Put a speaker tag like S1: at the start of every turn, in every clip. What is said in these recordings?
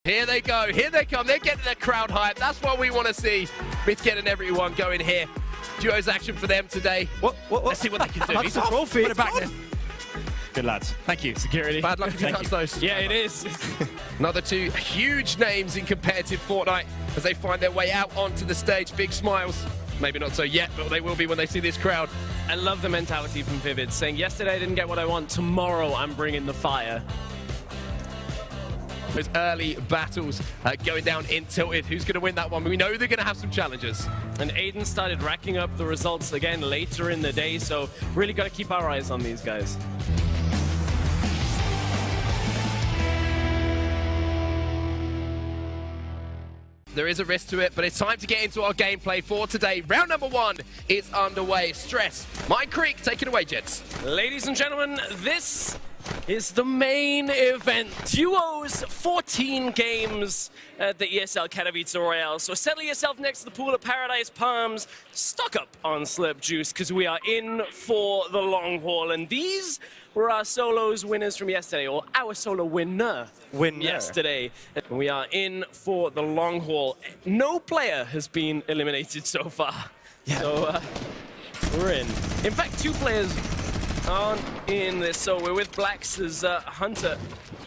S1: Here they go, here they come. They're getting the crowd hype. That's what we want to see. Myth getting everyone going here. Duos action for them today.
S2: What?
S1: Let's see what they can do.
S2: He's a trophy.
S1: Put it back there.
S3: Good lads. Thank you. Security.
S1: Bad luck if you touch those.
S3: Yeah, it is.
S1: Another two huge names in competitive Fortnite as they find their way out onto the stage. Big smiles. Maybe not so yet, but they will be when they see this crowd.
S4: I love the mentality from Vivid, saying, yesterday I didn't get what I want, tomorrow I'm bringing the fire.
S1: Those early battles going down in Tilted. Who's going to win that one? We know they're going to have some challenges.
S4: And Aydan started racking up the results again later in the day, so really got to keep our eyes on these guys.
S1: There is a risk to it, but it's time to get into our gameplay for today. Round number 1 is underway. Stress. Mine Creek, take it away, gents.
S4: Ladies and gentlemen, this is the main event. Duos, 14 games at the ESL Katowice Royale. So settle yourself next to the pool of Paradise Palms. Stock up on Slurp Juice, because we are in for the long haul. And these were our solos winners from yesterday, or our solo winner yesterday. And we are in for the long haul. No player has been eliminated so far. Yeah. So we're in. In fact, 2 players aren't in this, so we're with Blacks as Hunter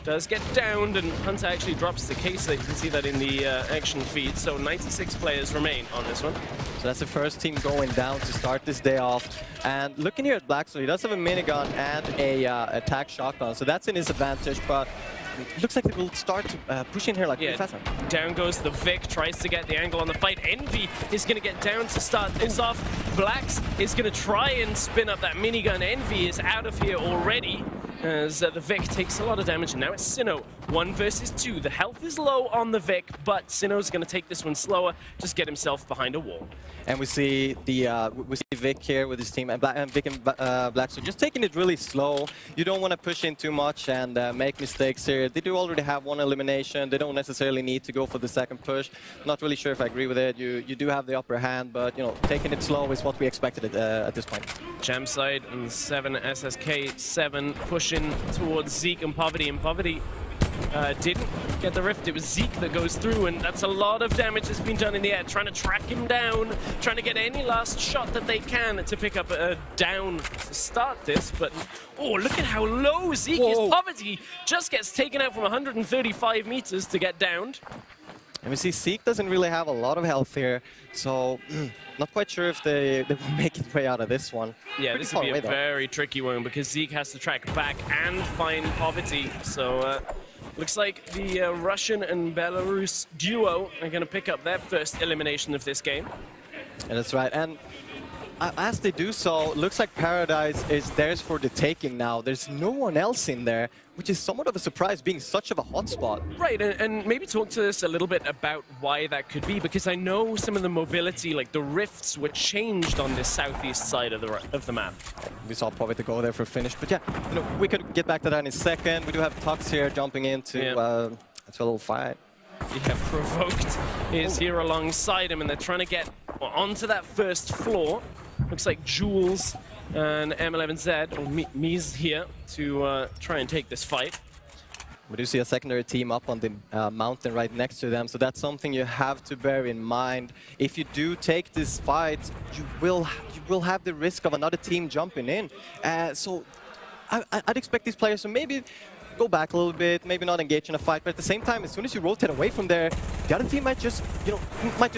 S4: does get downed, and Hunter actually drops the case. You can see that in the action feed. So 96 players remain on this one.
S2: So that's the first team going down to start this day off. And looking here at Black, so he does have a minigun and a attack shotgun, so that's in his advantage, but it looks like they will start to push in here like pretty fast.
S4: Down goes the Vic, tries to get the angle on the fight. Envy is going to get down to start this off. Blacks is going to try and spin up that minigun. Envy is out of here already as the Vic takes a lot of damage. And now it's Sinnoh, 1 versus 2. The health is low on the Vic, but Sinnoh's going to take this one slower, just get himself behind a wall.
S2: And we see the Vic here with his team, and Vic and Black, so just taking it really slow. You don't want to push in too much and make mistakes here. They do already have 1 elimination. They don't necessarily need to go for the second push. Not really sure if I agree with it. You do have the upper hand, but you know, taking it slow is what we expected at this point.
S4: Jam side and 7 SSK 7 pushing towards Zeke and Poverty, and Poverty didn't get the rift. It was Zeke that goes through, and that's a lot of damage that's been done in the air, trying to track him down, trying to get any last shot that they can to pick up a down to start this. But oh, look at how low Zeke is. Poverty just gets taken out from 135 meters to get downed.
S2: And we see Zeke doesn't really have a lot of health here, so not quite sure if they will make it way out of this one.
S4: Yeah,
S2: Pretty
S4: this will be a
S2: though.
S4: very tricky one, because Zeke has to track back and find Poverty. So looks like the Russian and Belarus duo are going to pick up their first elimination of this game.
S2: And that's right. And as they do so, looks like Paradise is theirs for the taking now. There's no one else in there, which is somewhat of a surprise, being such of a hotspot.
S4: Right, and maybe talk to us a little bit about why that could be, because I know some of the mobility, like the rifts, were changed on the southeast side of the map.
S2: We saw Poverty go there for a finish, but yeah, you know, we could get back to that in a second. We do have Tux here jumping into a little fight.
S4: Yeah, Provoked is here alongside him, and they're trying to get onto that first floor. Looks like Jules and M11Z, or Mies here, to try and take this fight.
S2: We do see a secondary team up on the mountain right next to them, so that's something you have to bear in mind. If you do take this fight, you will have the risk of another team jumping in. So I'd expect these players to maybe go back a little bit, maybe not engage in a fight, but at the same time, as soon as you rotate away from there, the other team might just, you know,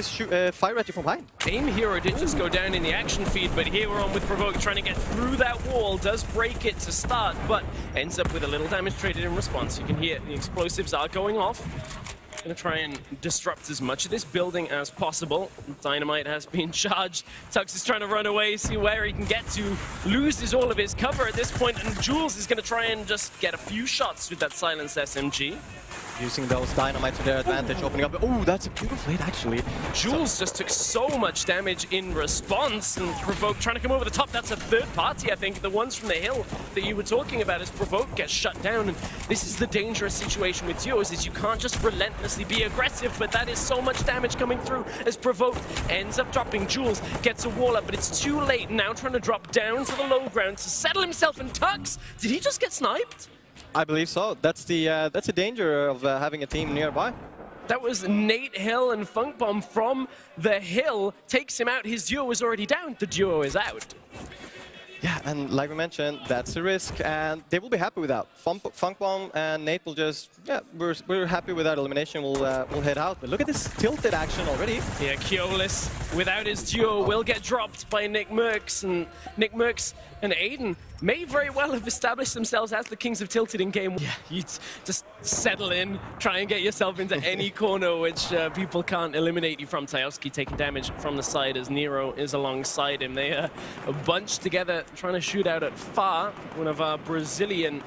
S2: shoot, fire at you from behind.
S4: Aim Hero did just go down in the action feed, but here we're on with Provoke trying to get through that wall, does break it to start, but ends up with a little damage traded in response. You can hear the explosives are going off. Gonna try and disrupt as much of this building as possible. Dynamite has been charged. Tux is trying to run away, see where he can get to. Loses all of his cover at this point, and Jules is gonna try and just get a few shots with that silenced SMG.
S2: Using those dynamites to their advantage, opening up. Oh, that's a beautiful hit, actually.
S4: Jules just took so much damage in response, and Provoke trying to come over the top. That's a third party, I think. The ones from the hill that you were talking about as Provoke gets shut down. And this is the dangerous situation with duos, is you can't just relentlessly be aggressive, but that is so much damage coming through as Provoke ends up dropping. Jules gets a wall up, but it's too late. Now trying to drop down to the low ground to settle himself, and Tux, did he just get sniped?
S2: I believe so. That's the danger of having a team nearby.
S4: That was Nate Hill, and Funk Bomb from the hill takes him out. His duo was already down. The duo is out.
S2: Yeah, and like we mentioned, that's a risk, and they will be happy with that. Funk Bomb and Nate will just, yeah, we're happy with that elimination. We'll head out. But look at this tilted action already.
S4: Yeah, Katowice, without his duo, will get dropped by Nickmercs, and Nickmercs and Aydan may very well have established themselves as the kings of tilted in game. Yeah, you just settle in, try and get yourself into any corner which people can't eliminate you from. Tajowski taking damage from the side as Nero is alongside him. They are bunched together, trying to shoot out at Far, one of our Brazilian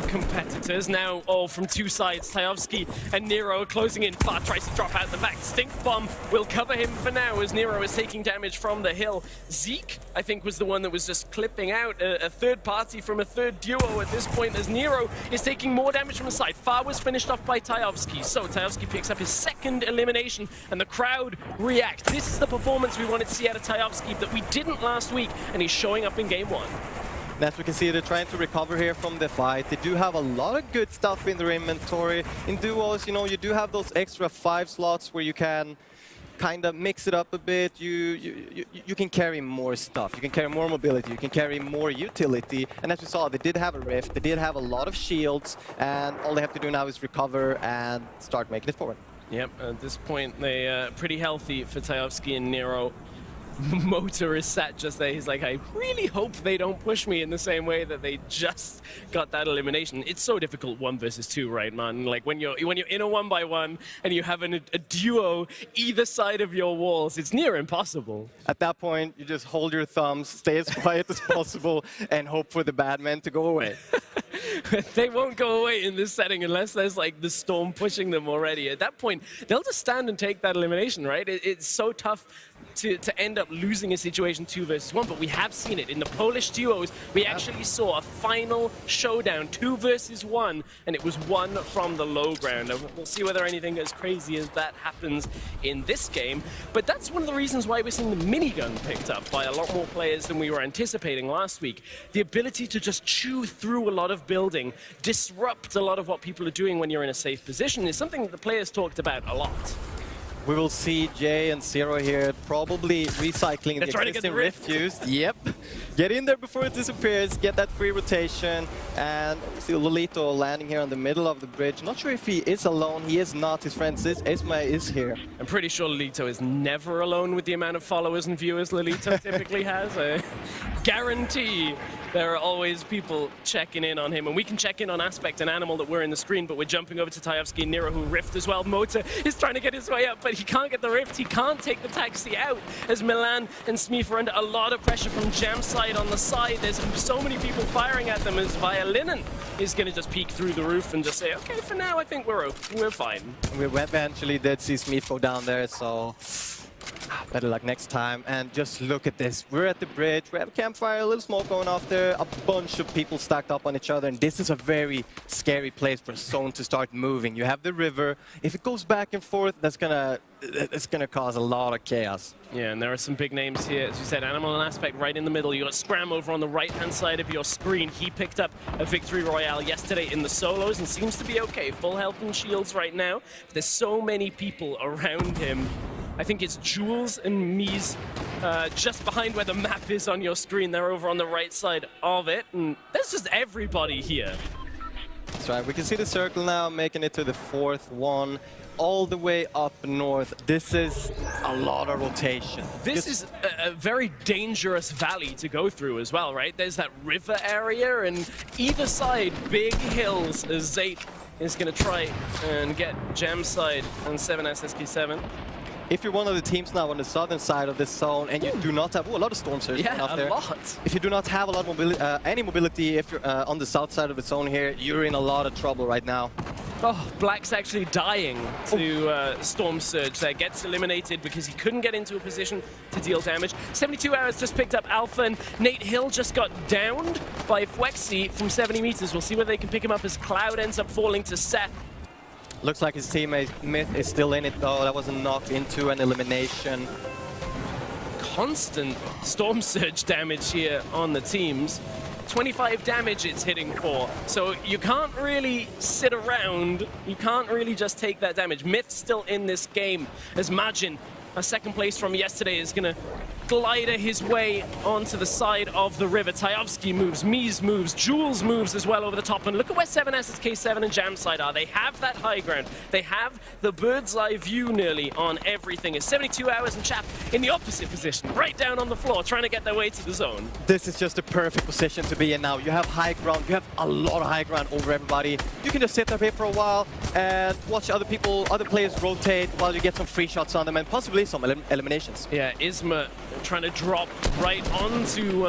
S4: competitors. Now all from two sides. Tajowski and Nero closing in. Far tries to drop out the back. Stink Bomb will cover him for now as Nero is taking damage from the hill. Zeke, I think, was the one that was just clipping out a third party from a third duo at this point as Nero is taking more damage from the side. Far was finished off by Tajowski. So Tajowski picks up his second elimination and the crowd reacts. This is the performance we wanted to see out of Tajowski that we didn't last week, and he's showing up in game one.
S2: As we can see, they're trying to recover here from the fight. They do have a lot of good stuff in their inventory. In duos, you know, you do have those extra 5 slots where you can kind of mix it up a bit. You can carry more stuff. You can carry more mobility. You can carry more utility. And as we saw, they did have a rift. They did have a lot of shields. And all they have to do now is recover and start making it forward.
S4: Yep, at this point, they pretty healthy for Tajowski and Nero. Motor is sat just there. He's like, I really hope they don't push me in the same way that they just got that elimination. It's so difficult 1 versus 2, right, man? Like when you're in a 1-by-1 and you have a duo either side of your walls, it's near impossible.
S2: At that point, you just hold your thumbs, stay as quiet as possible, and hope for the bad men to go away.
S4: They won't go away in this setting unless there's like the storm pushing them already. At that point, they'll just stand and take that elimination, right? It's so tough to end up losing a situation 2 versus 1, but we have seen it in the Polish duos. We actually saw a final showdown, 2 versus 1, and it was 1 from the low ground. We'll see whether anything as crazy as that happens in this game, but that's one of the reasons why we're seeing the minigun picked up by a lot more players than we were anticipating last week. The ability to just chew through a lot of building, disrupt a lot of what people are doing when you're in a safe position is something that the players talked about a lot.
S2: We will see Jay and Zero here probably recycling
S4: They're
S2: the
S4: trying to get the
S2: existing
S4: rift.
S2: rift used. Yep. Get in there before it disappears, get that free rotation, and see Lolito landing here on the middle of the bridge. Not sure if he is alone. He is not. His friend Isma is here.
S4: I'm pretty sure Lolito is never alone with the amount of followers and viewers Lolito typically has. I guarantee there are always people checking in on him, and we can check in on Aspect and Animal that were in the screen, but we're jumping over to Tajowski and Nero, who rift as well. Motor is trying to get his way up, but he can't get the rift. He can't take the taxi out as Milan and Smeef are under a lot of pressure from Jam side on the side. There's so many people firing at them as Violinen is going to just peek through the roof and just say, okay, for now, I think we're fine.
S2: We eventually did see Smeef go down there, so better luck next time. And just look at this. We're at the bridge. We have a campfire, a little smoke going off there, a bunch of people stacked up on each other, and this is a very scary place for a zone to start moving. You have the river. If it goes back and forth, it's gonna cause a lot of chaos.
S4: Yeah, and there are some big names here. As you said, Animal and Aspect right in the middle. You got Scram over on the right-hand side of your screen. He picked up a victory royale yesterday in the solos and seems to be okay. Full health and shields right now. But there's so many people around him. I think it's Jules and Mies just behind where the map is on your screen. They're over on the right side of it. And there's just everybody here.
S2: That's right. We can see the circle now making it to the 4th one. All the way up north. This is a lot of rotation.
S4: This is a very dangerous valley to go through as well, right? There's that river area, and either side, big hills, as Zate is going to try and get Jam side on 7SSK7.
S2: If you're one of the teams now on the southern side of this zone and you do not have a lot of storm surge
S4: a
S2: there.
S4: lot.
S2: If you do not have a lot of any mobility, if you're on the south side of the zone here, you're in a lot of trouble right now.
S4: Oh, Black's actually dying to Storm Surge there. Gets eliminated because he couldn't get into a position to deal damage. 72 Hours just picked up Alpha, and Nate Hill just got downed by Fwexy from 70 meters. We'll see whether they can pick him up as Cloud ends up falling to Seth.
S2: Looks like his teammate Myth is still in it though. That was a knock into an elimination.
S4: Constant Storm Surge damage here on the teams. 25 damage it's hitting for. So you can't really sit around. You can't really just take that damage. Myth's still in this game as Majin, a second place from yesterday, is going to glider his way onto the side of the river. Tajovsky moves, Mies moves, Jules moves as well over the top. And look at where 7S, K7 and Jamside are. They have that high ground. They have the bird's eye view nearly on everything. It's 72 hours and Chap in the opposite position, right down on the floor, trying to get their way to the zone.
S2: This is just the perfect position to be in now. You have high ground, you have a lot of high ground over everybody. You can just sit up here for a while and watch other players rotate while you get some free shots on them and possibly some eliminations.
S4: Yeah, Isma trying to drop right onto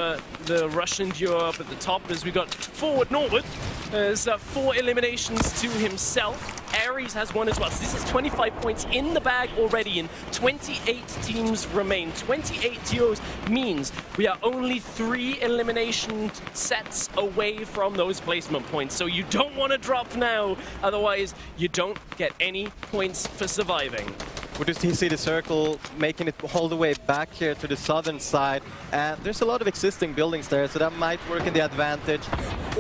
S4: the Russian duo up at the top as we got forward Norwood. There's 4 eliminations to himself. Ares has 1 as well. So this is 25 points in the bag already, and 28 teams remain. 28 duos means we are only 3 elimination sets away from those placement points. So you don't want to drop now, otherwise you don't get any points for surviving.
S2: We just see the circle making it all the way back here to the southern side, and there's a lot of existing buildings there, so that might work in the advantage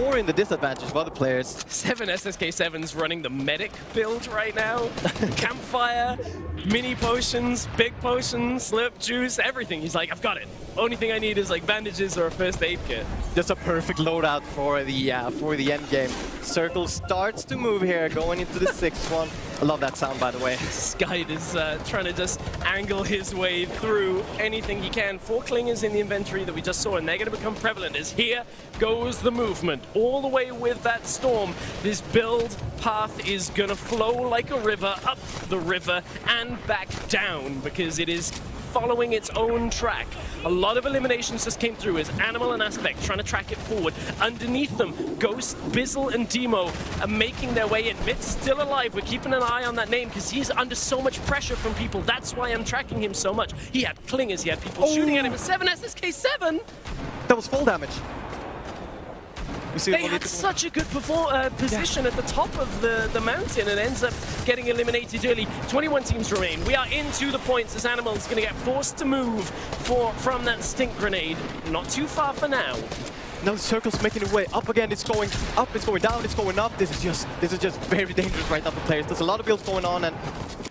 S2: or in the disadvantage of other players.
S4: 7SSK7's running the medic build right now. Campfire, mini potions, big potions, slip, juice, everything. He's like, I've got it. Only thing I need is like bandages or a first aid kit.
S2: Just a perfect loadout for the end game. Circle starts to move here, going into the 6th one. I love that sound, by the way.
S4: Skyd is trying to just angle his way through anything he can. 4 clingers in the inventory that we just saw, and they're going to become prevalent as here goes the movement. All the way with that storm. This build path is going to flow like a river, up the river and back down, because it is following its own track. A lot of eliminations just came through as Animal and Aspect trying to track it forward. Underneath them, Ghost, Bizzle and Demo are making their way in. Myth's still alive. We're keeping an eye on that name because he's under so much pressure from people. That's why I'm tracking him so much. He had clingers, he had people shooting at him. 7SSK7!
S2: That was full damage.
S4: They had such a good position at the top of the mountain and ends up getting eliminated early. 21 teams remain. We are into the points as Animal's going to get forced to move from that stink grenade. Not too far for now.
S2: Now the circle's making its way up again. It's going up, it's going down, it's going up. This is just very dangerous right now for players. There's a lot of builds going on, and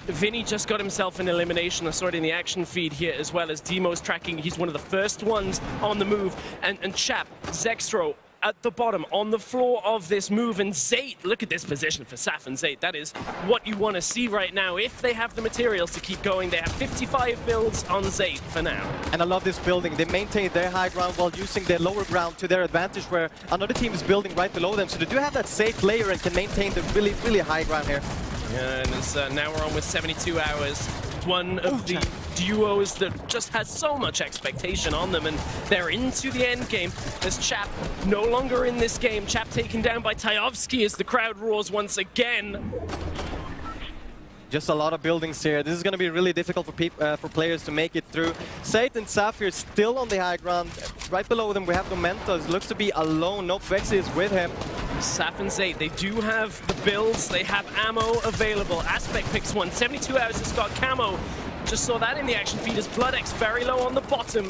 S4: Vinny just got himself an elimination. I saw it in the action feed here as well as Demo's tracking. He's one of the first ones on the move. And Chap, Zextro, at the bottom, on the floor of this move, and Zayt, look at this position for Saf and Zayt. That is what you want to see right now. If they have the materials to keep going, they have 55 builds on Zayt for now.
S2: And I love this building. They maintain their high ground while using their lower ground to their advantage, where another team is building right below them. So they do have that safe layer and can maintain the really, really high ground here.
S4: Yeah, and it's, now we're on with 72 hours. One of the duos that just has so much expectation on them, and they're into the end game. As Chap no longer in this game. Chap taken down by Tajovsky as the crowd roars once again.
S2: Just a lot of buildings here. This is going to be really difficult for players to make it through. Zayt and Sapphire still on the high ground. Right below them we have Momentos. Looks to be alone. No Vexy is with him.
S4: Saf and Zayt, they do have the builds. They have ammo available. Aspect picks one. 72 hours has got camo. Just saw that in the action feed as BloodX very low on the bottom.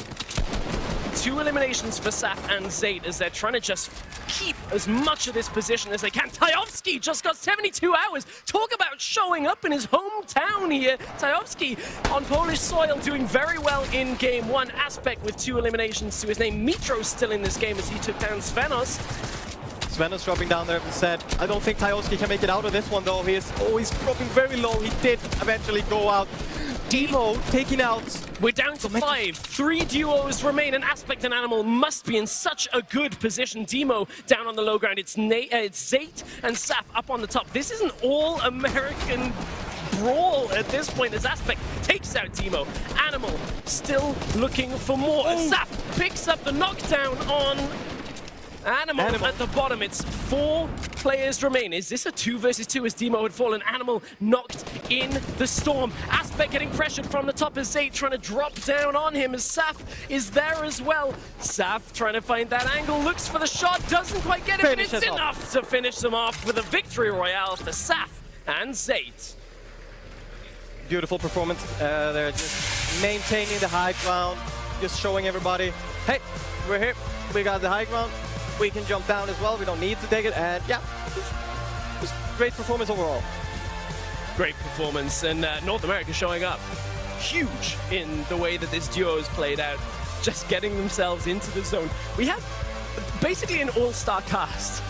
S4: 2 eliminations for Saf and Zayt as they're trying to just keep as much of this position as they can. Tajovsky just got 72 hours. Talk about showing up in his hometown here. Tajovsky on Polish soil doing very well in game 1. Aspect with 2 eliminations to his name. Mitro's still in this game as he took down Svenos.
S2: Svenos dropping down there, as I said. I don't think Tajovsky can make it out of this one though. He is always dropping very low. He did eventually go out. Demo taking out.
S4: We're down to 5. 3 duos remain, and Aspect and Animal must be in such a good position. Demo down on the low ground. It's Zayt and Saf up on the top. This is an all-American brawl at this point as Aspect takes out Demo. Animal still looking for more. Saf picks up the knockdown on Animal at the bottom. It's 4 players remain. Is this a 2 versus 2 as Demo had fallen? Animal knocked in the storm. Aspect getting pressured from the top as Zayt trying to drop down on him as Saf is there as well. Saf trying to find that angle, looks for the shot, doesn't quite get it, but it's enough to finish them off with a victory royale for Saf and Zayt.
S2: Beautiful performance. They're just maintaining the high ground, just showing everybody, hey, we're here, we got the high ground. We can jump down as well. We don't need to take it. And yeah, just great performance overall.
S4: Great performance, and North America showing up huge in the way that this duo has played out, just getting themselves into the zone. We had basically an all-star cast